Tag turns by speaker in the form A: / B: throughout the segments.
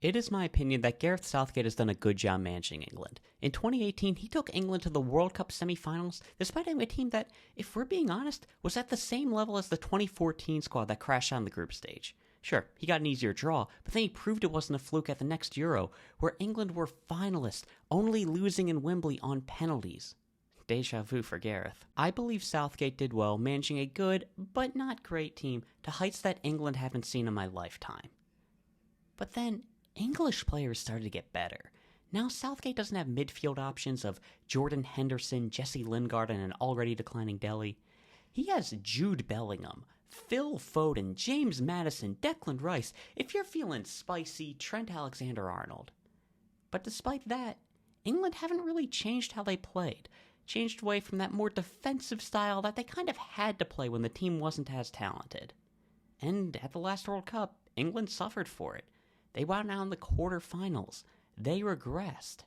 A: It is my opinion that Gareth Southgate has done a good job managing England. In 2018, he took England to the World Cup semi-finals, despite having a team that, if we're being honest, was at the same level as the 2014 squad that crashed out in the group stage. Sure, he got an easier draw, but then he proved it wasn't a fluke at the next Euro, where England were finalists, only losing in Wembley on penalties. Deja vu for Gareth. I believe Southgate did well managing a good, but not great team to heights that England haven't seen in my lifetime. But then, English players started to get better. Now Southgate doesn't have midfield options of Jordan Henderson, Jesse Lingard, and an already declining Delhi. He has Jude Bellingham, Phil Foden, James Maddison, Declan Rice, if you're feeling spicy, Trent Alexander-Arnold. But despite that, England haven't really changed how they played. Changed away from that more defensive style that they kind of had to play when the team wasn't as talented. And at the last World Cup, England suffered for it. They wound out in the quarterfinals. They regressed.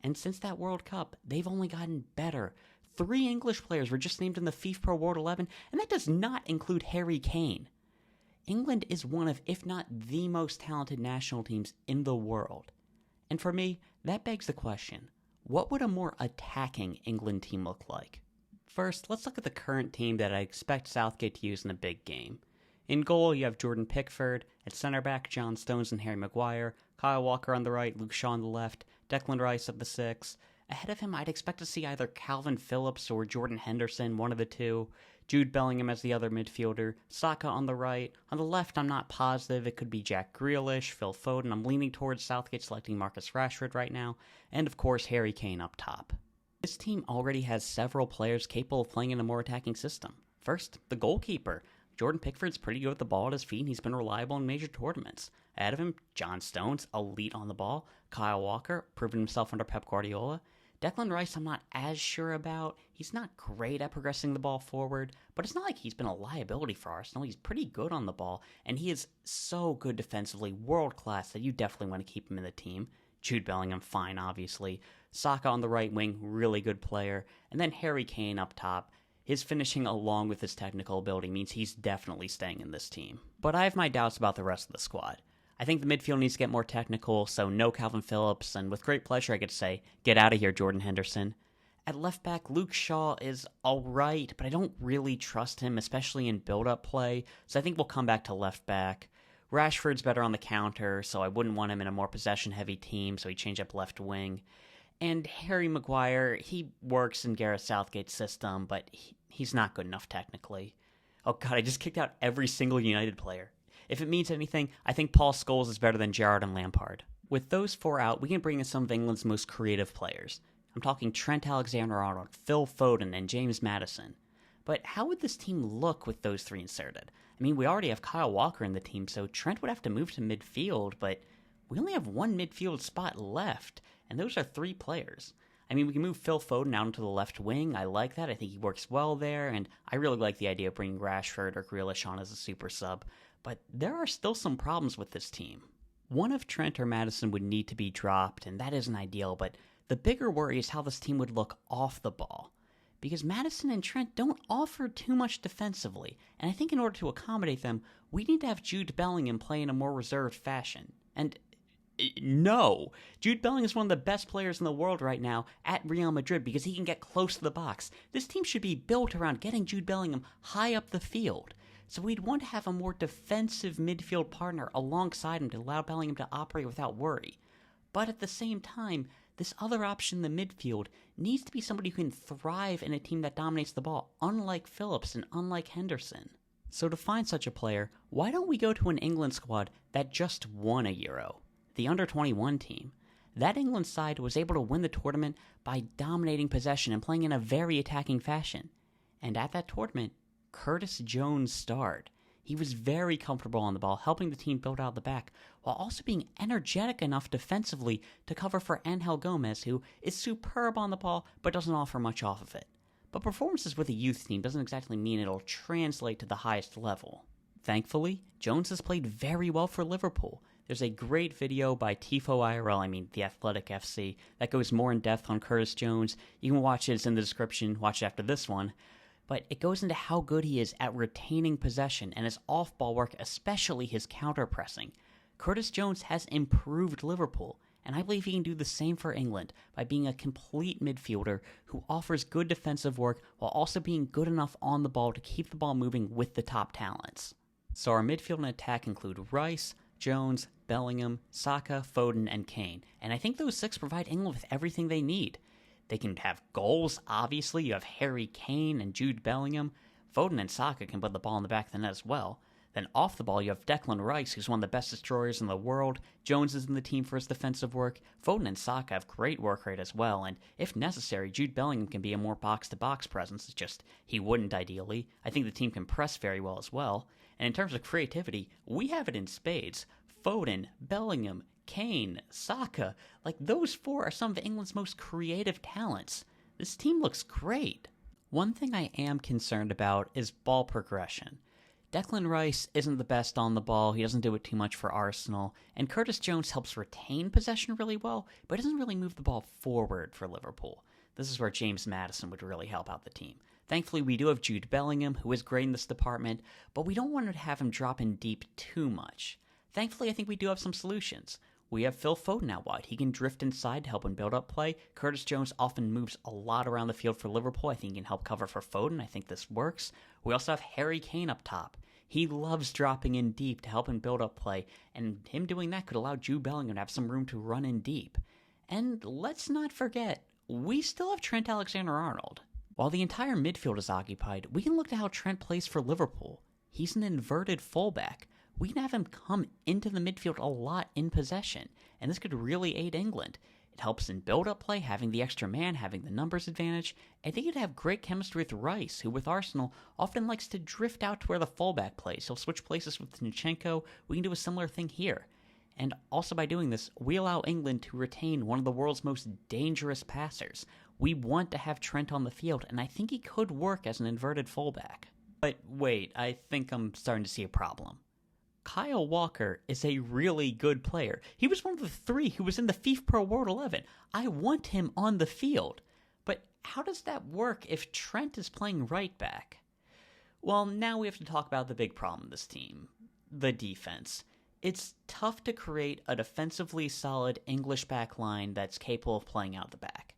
A: And since that World Cup, they've only gotten better. 3 English players were just named in the FIFA Pro World 11, and that does not include Harry Kane. England is one of, if not the most talented national teams in the world. And for me, that begs the question, what would a more attacking England team look like? First, let's look at the current team that I expect Southgate to use in a big game. In goal, you have Jordan Pickford. At center back, John Stones and Harry Maguire. Kyle Walker on the right, Luke Shaw on the left. Declan Rice at the 6. Ahead of him, I'd expect to see either Calvin Phillips or Jordan Henderson, one of the two. Jude Bellingham as the other midfielder. Saka on the right. On the left, I'm not positive. It could be Jack Grealish, Phil Foden. I'm leaning towards Southgate selecting Marcus Rashford right now. And of course, Harry Kane up top. This team already has several players capable of playing in a more attacking system. First, the goalkeeper. Jordan Pickford's pretty good with the ball at his feet, and he's been reliable in major tournaments. Ahead of him, John Stones, elite on the ball. Kyle Walker, proven himself under Pep Guardiola. Declan Rice, I'm not as sure about. He's not great at progressing the ball forward, but it's not like he's been a liability for Arsenal. He's pretty good on the ball, and he is so good defensively, world-class, that you definitely want to keep him in the team. Jude Bellingham, fine, obviously. Saka on the right wing, really good player. And then Harry Kane up top. His finishing along with his technical ability means he's definitely staying in this team. But I have my doubts about the rest of the squad. I think the midfield needs to get more technical, so no Calvin Phillips, and with great pleasure I get to say, get out of here, Jordan Henderson. At left back, Luke Shaw is alright, but I don't really trust him, especially in build-up play, so I think we'll come back to left back. Rashford's better on the counter, so I wouldn't want him in a more possession-heavy team, so he'd change up left wing. And Harry Maguire, he works in Gareth Southgate's system, but he's not good enough technically. Oh god, I just kicked out every single United player. If it means anything, I think Paul Scholes is better than Gerrard and Lampard. With those 4 out, we can bring in some of England's most creative players. I'm talking Trent Alexander-Arnold, Phil Foden, and James Maddison. But how would this team look with those 3 inserted? I mean, we already have Kyle Walker in the team, so Trent would have to move to midfield, but we only have 1 midfield spot left, and those are 3 players. I mean, we can move Phil Foden out into the left wing. I like that. I think he works well there, and I really like the idea of bringing Rashford or Grealish on as a super sub. But there are still some problems with this team. One of Trent or Maddison would need to be dropped, and that isn't ideal, but the bigger worry is how this team would look off the ball. Because Maddison and Trent don't offer too much defensively, and I think in order to accommodate them, we need to have Jude Bellingham play in a more reserved fashion. And no, Jude Bellingham is one of the best players in the world right now at Real Madrid because he can get close to the box. This team should be built around getting Jude Bellingham high up the field. So we'd want to have a more defensive midfield partner alongside him to allow Bellingham to operate without worry. But at the same time, this other option in the midfield needs to be somebody who can thrive in a team that dominates the ball, unlike Phillips and unlike Henderson. So to find such a player, why don't we go to an England squad that just won a Euro? The under-21 team. That England side was able to win the tournament by dominating possession and playing in a very attacking fashion. And at that tournament, Curtis Jones starred. He was very comfortable on the ball, helping the team build out the back, while also being energetic enough defensively to cover for Angel Gomez, who is superb on the ball, but doesn't offer much off of it. But performances with a youth team doesn't exactly mean it'll translate to the highest level. Thankfully, Jones has played very well for Liverpool. There's a great video by Tifo IRL, The Athletic FC, that goes more in depth on Curtis Jones. You can watch it, it's in the description, watch it after this one. But it goes into how good he is at retaining possession and his off-ball work, especially his counter-pressing. Curtis Jones has improved Liverpool, and I believe he can do the same for England by being a complete midfielder who offers good defensive work while also being good enough on the ball to keep the ball moving with the top talents. So our midfield and attack include Rice, Jones, Bellingham, Saka, Foden, and Kane, and I think those 6 provide England with everything they need. They can have goals, obviously. You have Harry Kane and Jude Bellingham. Foden and Saka can put the ball in the back of the net as well. Then off the ball, you have Declan Rice, who's one of the best destroyers in the world. Jones is in the team for his defensive work. Foden and Saka have great work rate as well, and if necessary, Jude Bellingham can be a more box-to-box presence. It's just he wouldn't ideally. I think the team can press very well as well. And in terms of creativity, we have it in spades. Foden, Bellingham, Kane, Saka, like those 4 are some of England's most creative talents. This team looks great. One thing I am concerned about is ball progression. Declan Rice isn't the best on the ball, he doesn't do it too much for Arsenal, and Curtis Jones helps retain possession really well, but doesn't really move the ball forward for Liverpool. This is where James Maddison would really help out the team. Thankfully, we do have Jude Bellingham, who is great in this department, but we don't want to have him drop in deep too much. Thankfully, I think we do have some solutions. We have Phil Foden out wide. He can drift inside to help in build-up play. Curtis Jones often moves a lot around the field for Liverpool. I think he can help cover for Foden. I think this works. We also have Harry Kane up top. He loves dropping in deep to help in build-up play, and him doing that could allow Jude Bellingham to have some room to run in deep. And let's not forget, we still have Trent Alexander-Arnold. While the entire midfield is occupied, we can look at how Trent plays for Liverpool. He's an inverted fullback. We can have him come into the midfield a lot in possession, and this could really aid England. It helps in build-up play, having the extra man, having the numbers advantage. I think it'd have great chemistry with Rice, who with Arsenal often likes to drift out to where the fullback plays. He'll switch places with Zinchenko. We can do a similar thing here. And also by doing this, we allow England to retain one of the world's most dangerous passers. We want to have Trent on the field, and I think he could work as an inverted fullback. But wait, I think I'm starting to see a problem. Kyle Walker is a really good player. He was one of the 3 who was in the FIFA Pro World 11. I want him on the field. But how does that work if Trent is playing right back? Well, now we have to talk about the big problem of this team. The defense. It's tough to create a defensively solid English back line that's capable of playing out the back.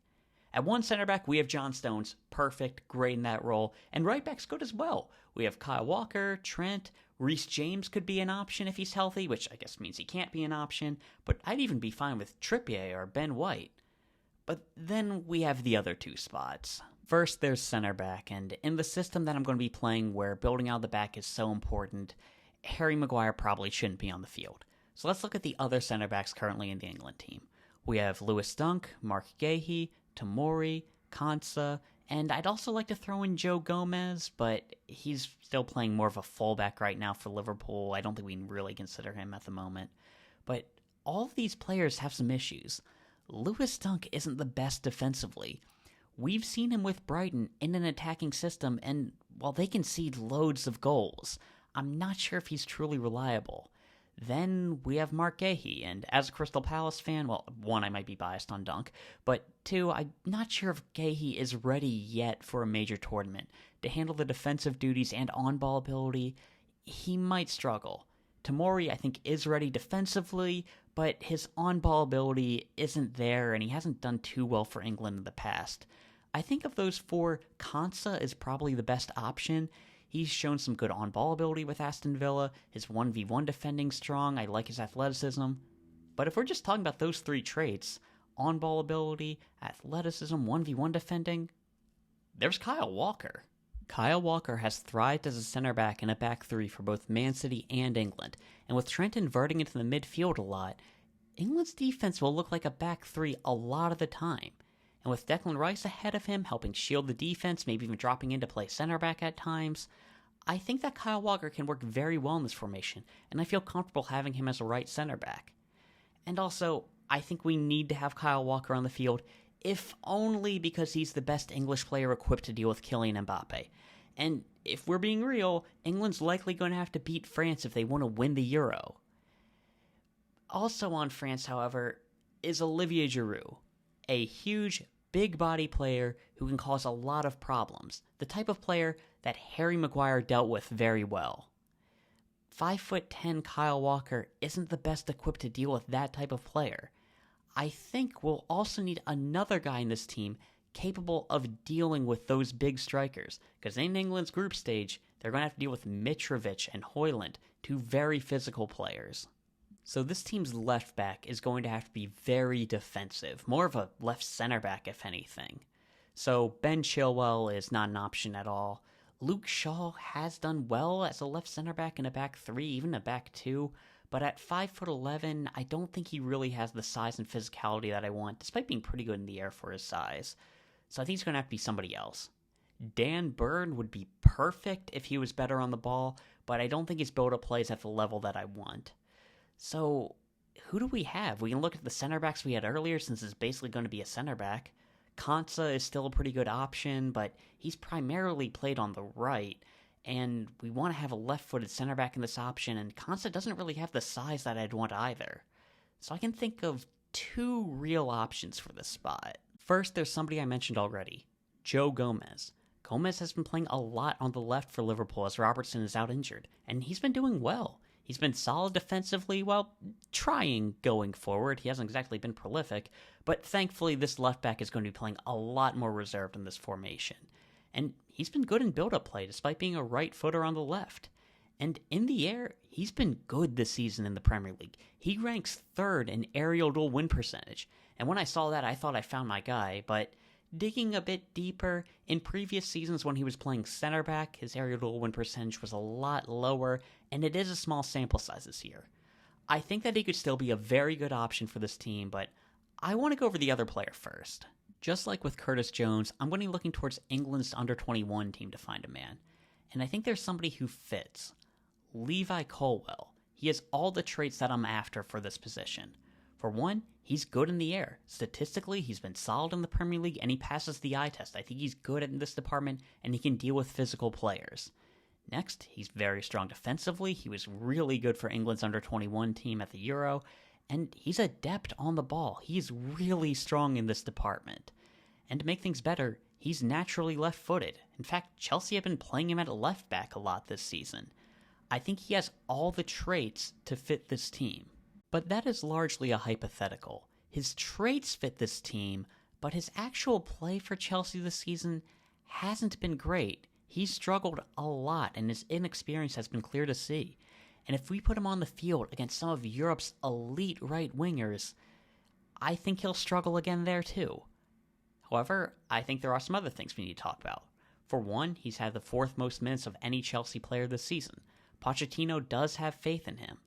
A: At one center back, we have John Stones, perfect, great in that role, and right back's good as well. We have Kyle Walker, Trent, Reece James could be an option if he's healthy, which I guess means he can't be an option, but I'd even be fine with Trippier or Ben White. But then we have the other 2 spots. First, there's center back, and in the system that I'm going to be playing where building out the back is so important, Harry Maguire probably shouldn't be on the field. So let's look at the other center backs currently in the England team. We have Lewis Dunk, Mark Gahey, Tomori, Konsa, and I'd also like to throw in Joe Gomez, but he's still playing more of a fullback right now for Liverpool. I don't think we can really consider him at the moment. But all of these players have some issues. Lewis Dunk isn't the best defensively. We've seen him with Brighton in an attacking system, and while they concede loads of goals, I'm not sure if he's truly reliable. Then we have Mark Gahey, and as a Crystal Palace fan, well, 1, I might be biased on Dunk, but 2, I'm not sure if Gahey is ready yet for a major tournament. To handle the defensive duties and on-ball ability, he might struggle. Tomori, I think, is ready defensively, but his on-ball ability isn't there, and he hasn't done too well for England in the past. I think of those 4, Konsa is probably the best option. He's shown some good on-ball ability with Aston Villa. His 1v1 defending's strong. I like his athleticism. But if we're just talking about those 3 traits, on-ball ability, athleticism, 1v1 defending, there's Kyle Walker. Kyle Walker has thrived as a center back in a back 3 for both Man City and England. And with Trent inverting into the midfield a lot, England's defense will look like a back 3 a lot of the time. And with Declan Rice ahead of him, helping shield the defense, maybe even dropping in to play center back at times, I think that Kyle Walker can work very well in this formation, and I feel comfortable having him as a right center back. And also, I think we need to have Kyle Walker on the field, if only because he's the best English player equipped to deal with Kylian Mbappe. And if we're being real, England's likely going to have to beat France if they want to win the Euro. Also on France, however, is Olivier Giroud. A huge, big-body player who can cause a lot of problems. The type of player that Harry Maguire dealt with very well. 5'10" Kyle Walker isn't the best equipped to deal with that type of player. I think we'll also need another guy in this team capable of dealing with those big strikers, because in England's group stage, they're going to have to deal with Mitrovic and Højlund, two very physical players. So this team's left back is going to have to be very defensive, more of a left center back if anything. So Ben Chilwell is not an option at all. Luke Shaw has done well as a left center back in a back three, even a back two, but at 5'11", I don't think he really has the size and physicality that I want, despite being pretty good in the air for his size. So I think he's going to have to be somebody else. Dan Burn would be perfect if he was better on the ball, but I don't think his build-up play is at the level that I want. So who do we have? We can look at the center backs we had earlier, since it's basically going to be a center back. Konsa is still a pretty good option, but he's primarily played on the right, and we want to have a left-footed center back in this option, and Konsa doesn't really have the size that I'd want either. So I can think of two real options for this spot. First, there's somebody I mentioned already, Joe Gomez. Gomez has been playing a lot on the left for Liverpool as Robertson is out injured, and he's been doing well. He's been solid defensively while trying going forward. He hasn't exactly been prolific, but thankfully this left back is going to be playing a lot more reserved in this formation. And he's been good in build-up play despite being a right footer on the left. And in the air, he's been good this season in the Premier League. He ranks third in aerial duel win percentage. And when I saw that, I thought I found my guy, but digging a bit deeper, in previous seasons when he was playing center back, his aerial duel win percentage was a lot lower, and it is a small sample size this year. I think that he could still be a very good option for this team, but I want to go over the other player first. Just like with Curtis Jones, I'm going to be looking towards England's under-21 team to find a man, and I think there's somebody who fits. Levi Colwill. He has all the traits that I'm after for this position. For one, he's good in the air. Statistically, he's been solid in the Premier League, and he passes the eye test. I think he's good in this department, and he can deal with physical players. Next, he's very strong defensively. He was really good for England's under-21 team at the Euro, and he's adept on the ball. He's really strong in this department. And to make things better, he's naturally left-footed. In fact, Chelsea have been playing him at left back a lot this season. I think he has all the traits to fit this team. But that is largely a hypothetical. His traits fit this team, but his actual play for Chelsea this season hasn't been great. He's struggled a lot, and his inexperience has been clear to see. And if we put him on the field against some of Europe's elite right wingers, I think he'll struggle again there too. However, I think there are some other things we need to talk about. For one, he's had the fourth most minutes of any Chelsea player this season. Pochettino does have faith in him.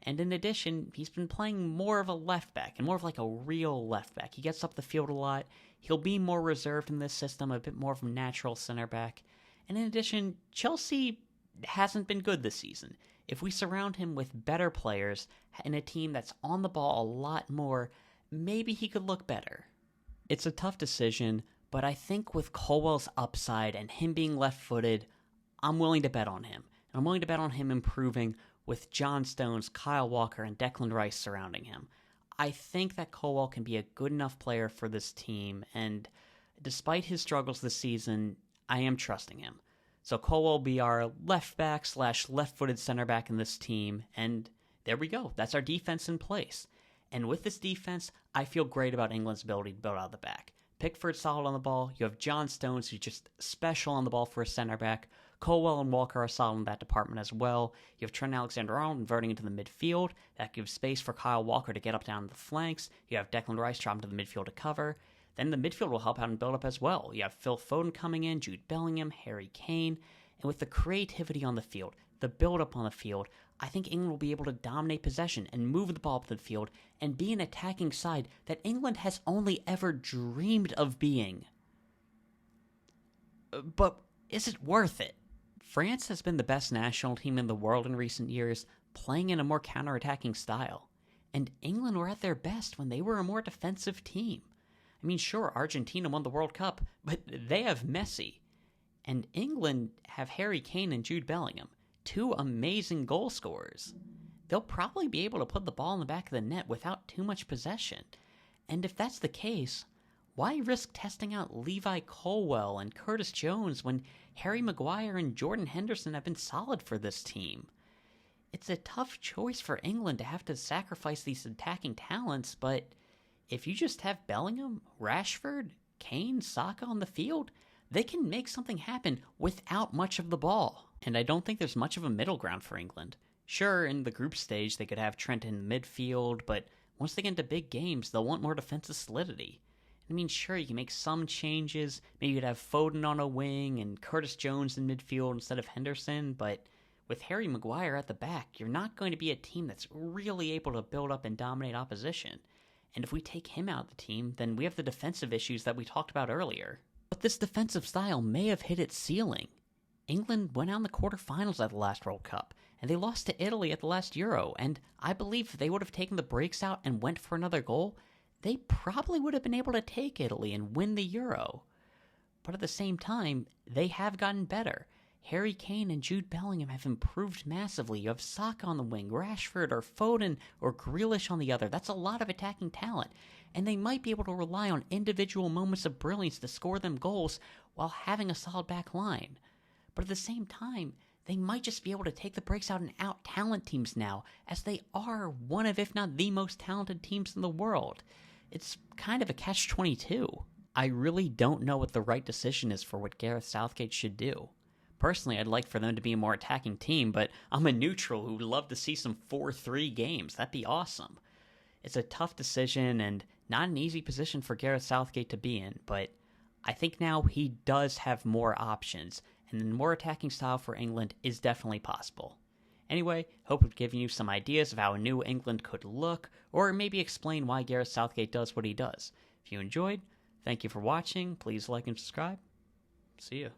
A: And in addition, he's been playing more of a left back, and more of like a real left back. He gets up the field a lot. He'll be more reserved in this system, a bit more of a natural center back. And in addition, Chelsea hasn't been good this season. If we surround him with better players and a team that's on the ball a lot more, maybe he could look better. It's a tough decision, but I think with Colwell's upside and him being left-footed, I'm willing to bet on him. And I'm willing to bet on him improving with John Stones, Kyle Walker, and Declan Rice surrounding him. I think that Colwill can be a good enough player for this team, and despite his struggles this season, I am trusting him. So Colwill will be our left back / left-footed center back in this team, and there we go. That's our defense in place. And with this defense, I feel great about England's ability to build out the back. Pickford's solid on the ball. You have John Stones, who's just special on the ball for a center back. Colwill and Walker are solid in that department as well. You have Trent Alexander-Arnold inverting into the midfield. That gives space for Kyle Walker to get up down the flanks. You have Declan Rice dropping to the midfield to cover. Then the midfield will help out and build up as well. You have Phil Foden coming in, Jude Bellingham, Harry Kane. And with the creativity on the field, the build-up on the field, I think England will be able to dominate possession and move the ball up the field and be an attacking side that England has only ever dreamed of being. But is it worth it? France has been the best national team in the world in recent years, playing in a more counter-attacking style. And England were at their best when they were a more defensive team. I mean, sure, Argentina won the World Cup, but they have Messi. And England have Harry Kane and Jude Bellingham, two amazing goal scorers. They'll probably be able to put the ball in the back of the net without too much possession. And if that's the case, why risk testing out Levi Colwill and Curtis Jones when Harry Maguire and Jordan Henderson have been solid for this team? It's a tough choice for England to have to sacrifice these attacking talents, but if you just have Bellingham, Rashford, Kane, Saka on the field, they can make something happen without much of the ball. And I don't think there's much of a middle ground for England. Sure, in the group stage, they could have Trent in midfield, but once they get into big games, they'll want more defensive solidity. I mean, sure, you can make some changes. Maybe you'd have Foden on a wing and Curtis Jones in midfield instead of Henderson, but with Harry Maguire at the back, you're not going to be a team that's really able to build up and dominate opposition. And if we take him out of the team, then we have the defensive issues that we talked about earlier. But this defensive style may have hit its ceiling. England went out in the quarterfinals at the last World Cup, and they lost to Italy at the last Euro, and I believe if they would have taken the breaks out and went for another goal, they probably would have been able to take Italy and win the Euro. But at the same time, they have gotten better. Harry Kane and Jude Bellingham have improved massively. You have Saka on the wing, Rashford or Foden or Grealish on the other. That's a lot of attacking talent. And they might be able to rely on individual moments of brilliance to score them goals while having a solid back line. But at the same time, they might just be able to take the breaks out and out-talent teams now, as they are one of, if not the most talented teams in the world. It's kind of a catch-22. I really don't know what the right decision is for what Gareth Southgate should do. Personally, I'd like for them to be a more attacking team, but I'm a neutral who would love to see some 4-3 games. That'd be awesome. It's a tough decision and not an easy position for Gareth Southgate to be in, but I think now he does have more options, and the more attacking style for England is definitely possible. Anyway, hope I've given you some ideas of how a new England could look, or maybe explain why Gareth Southgate does what he does. If you enjoyed, thank you for watching. Please like and subscribe. See ya.